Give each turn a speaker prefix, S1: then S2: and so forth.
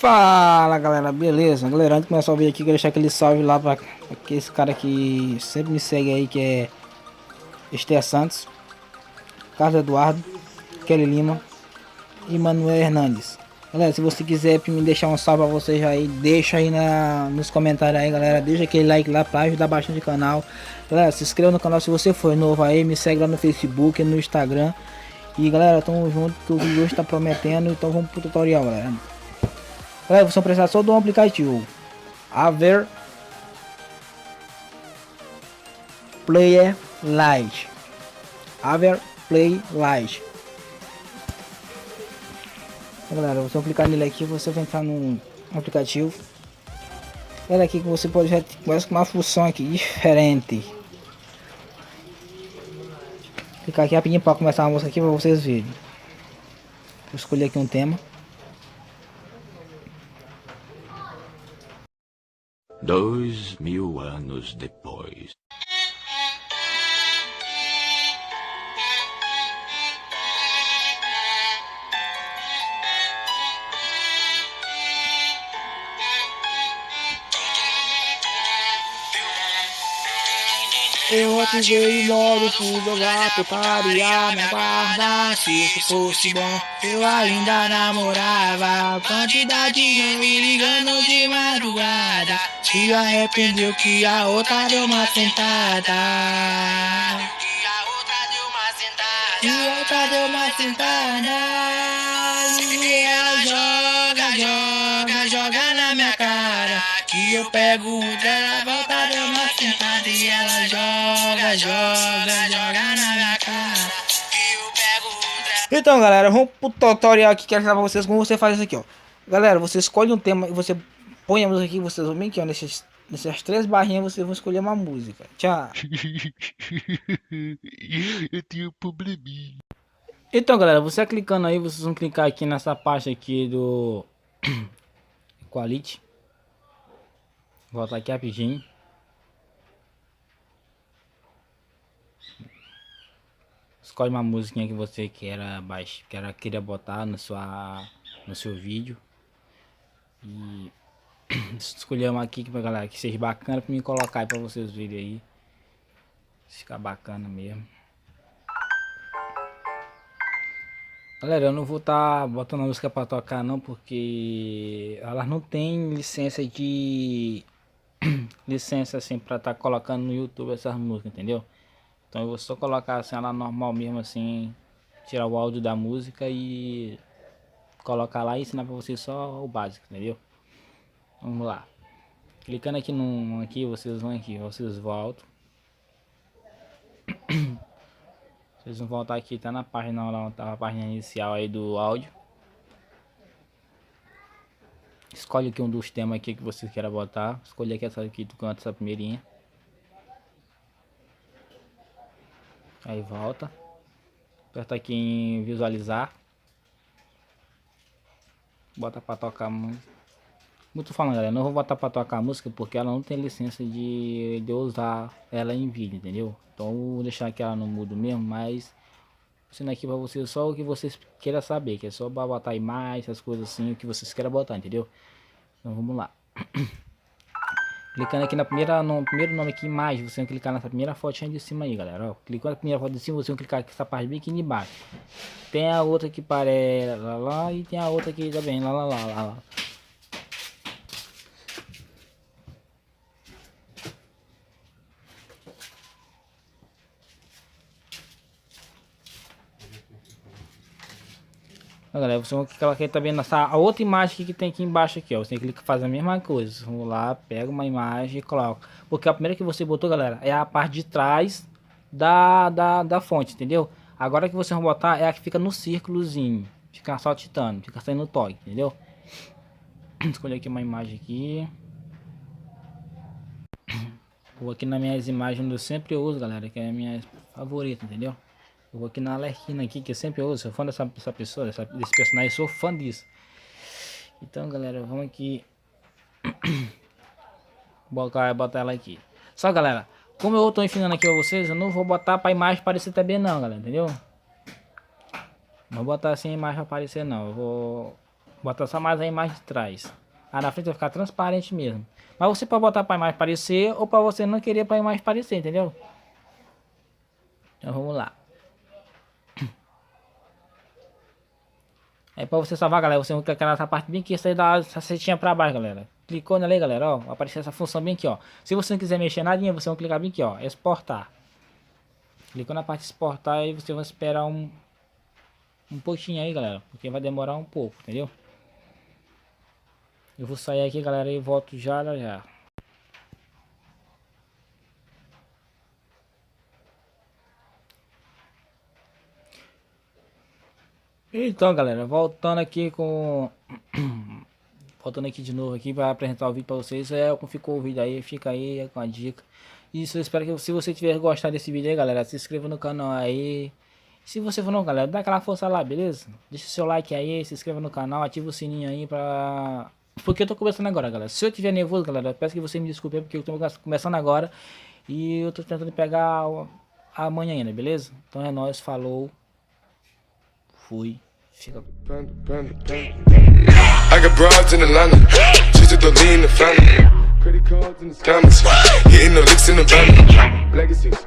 S1: Fala galera, beleza? Galera, antes de começar o vídeo aqui, quero deixar aquele salve lá pra esse cara que sempre me segue aí, que é Esther Santos, Carlos Eduardo, Kelly Lima e Manuel Hernandes. Galera, se você quiser me deixar um salve pra vocês aí, deixa aí nos comentários aí, galera. Deixa aquele like lá pra ajudar bastante o canal. Galera, se inscreva no canal se você for novo aí, me segue lá no Facebook, no Instagram. E galera, tamo junto que o vídeo hoje tá prometendo, então vamos pro tutorial, galera. Galera, vocês vão precisar só de um aplicativo Aver Player Lite. Aver Play Lite. Galera, vocês vão clicar nele aqui, você vai entrar no aplicativo. Olha aqui que você pode já começa com uma função aqui diferente. Clicar aqui rapidinho para começar a música aqui para vocês verem. Vou escolher aqui um tema.
S2: 2000 anos depois.
S1: Eu ativei o modo, fui jogar putaria, me aguarda. Se isso fosse bom, eu ainda namorava. Quantidade de me ligando de madrugada. Se arrependeu que a outra deu uma sentada. E a outra deu uma sentada. E ela joga na minha cara. Que eu pego o dela, volta, deu uma sentada. E ela joga na minha cara. Então galera, vamos pro tutorial aqui que eu quero pra vocês como você faz isso aqui, ó. Galera, você escolhe um tema e você põe a música aqui, vocês vão bem aqui, ó, nessas três barrinhas vocês vão escolher uma música. Tchau.
S2: Eu tenho um probleminha.
S1: Então galera, você clicando aí, vocês vão clicar aqui nessa parte aqui do Quality. Volta aqui rapidinho. Escolhe uma musiquinha que você queira botar no seu vídeo. E escolher uma aqui pra galera que seja bacana pra mim colocar aí pra vocês verem aí. Ficar bacana mesmo. Galera, eu não vou estar botando a música pra tocar não, porque elas não tem licença licença assim pra estar colocando no YouTube essas músicas, entendeu? Então eu vou só colocar assim ela normal mesmo assim, tirar o áudio da música e colocar lá e ensinar pra vocês só o básico, entendeu? Vamos lá. Clicando aqui aqui, vocês vão aqui, vocês voltam. Vocês vão voltar aqui, tá na página lá, tá a página inicial aí do áudio. Escolhe aqui um dos temas aqui que você queira botar. Escolhe aqui essa aqui do canto, essa primeirinha. Aí volta. Aperta aqui em visualizar. Bota pra tocar música. Muito falando, galera, não vou botar pra tocar a música porque ela não tem licença de usar ela em vídeo, entendeu? Então vou deixar aqui ela no mudo mesmo, mas ensinando aqui pra vocês só o que vocês queiram saber, que é só pra botar imagem, essas coisas assim, o que vocês queiram botar, entendeu? Então vamos lá. Clicando aqui no primeiro nome aqui, imagem, você vai clicar nessa primeira fotinha de cima aí, galera, ó. Clicou na primeira foto de cima, você vai clicar aqui nessa parte bem aqui embaixo. Tem a outra que parece lá e tem a outra aqui também, lá. Galera, você vai clicar aqui, tá vendo essa a outra imagem que tem aqui embaixo aqui, ó. Você clica, faz a mesma coisa. Vamos lá, pega uma imagem e coloca. Porque a primeira que você botou, galera, é a parte de trás da fonte, entendeu? Agora que você vai botar é a que fica no círculozinho. Fica saltitando, fica saindo toque, entendeu? Escolher aqui uma imagem aqui. Vou aqui nas minhas imagens eu sempre uso, galera, que é a minha favorita, entendeu? Eu vou aqui na Alerquina aqui, que eu sempre uso, sou fã dessa pessoa, desse personagem, sou fã disso. Então, galera, vamos aqui. botar ela aqui. Só, galera, como eu tô ensinando aqui pra vocês, eu não vou botar pra imagem aparecer também não, galera, entendeu? Não vou botar assim a imagem aparecer não, eu vou Bota só mais a imagem de trás. Aí na frente vai ficar transparente mesmo. Mas você pode botar pra imagem aparecer ou pra você não querer pra imagem aparecer, entendeu? Então vamos lá. Aí pra você salvar, galera, você vai clicar nessa parte bem aqui, essa aí dá essa setinha pra baixo, galera. Clicou nela aí, galera, ó, vai aparecer essa função bem aqui, ó. Se você não quiser mexer nadinha, você vai clicar bem aqui, ó, exportar. Clicou na parte de exportar e você vai esperar um pouquinho aí, galera, porque vai demorar um pouco, entendeu? Eu vou sair aqui, galera, e volto já. Então, galera, voltando aqui voltando aqui de novo aqui para apresentar o vídeo para vocês. Como ficou o vídeo aí, fica aí com a dica. Isso, eu espero que se você tiver gostado desse vídeo aí, galera, se inscreva no canal aí. Se você for não, galera, dá aquela força lá, beleza? Deixa o seu like aí, se inscreva no canal, ativa o sininho aí porque eu tô começando agora, galera. Se eu tiver nervoso, galera, peço que você me desculpe porque eu tô começando agora e eu tô tentando pegar amanhã ainda, beleza? Então é nóis, falou. Fui. Fica.
S3: I got broads in Atlanta, just to lean the family. Credit cards in the scammers, hitting the licks in the van. Legacies.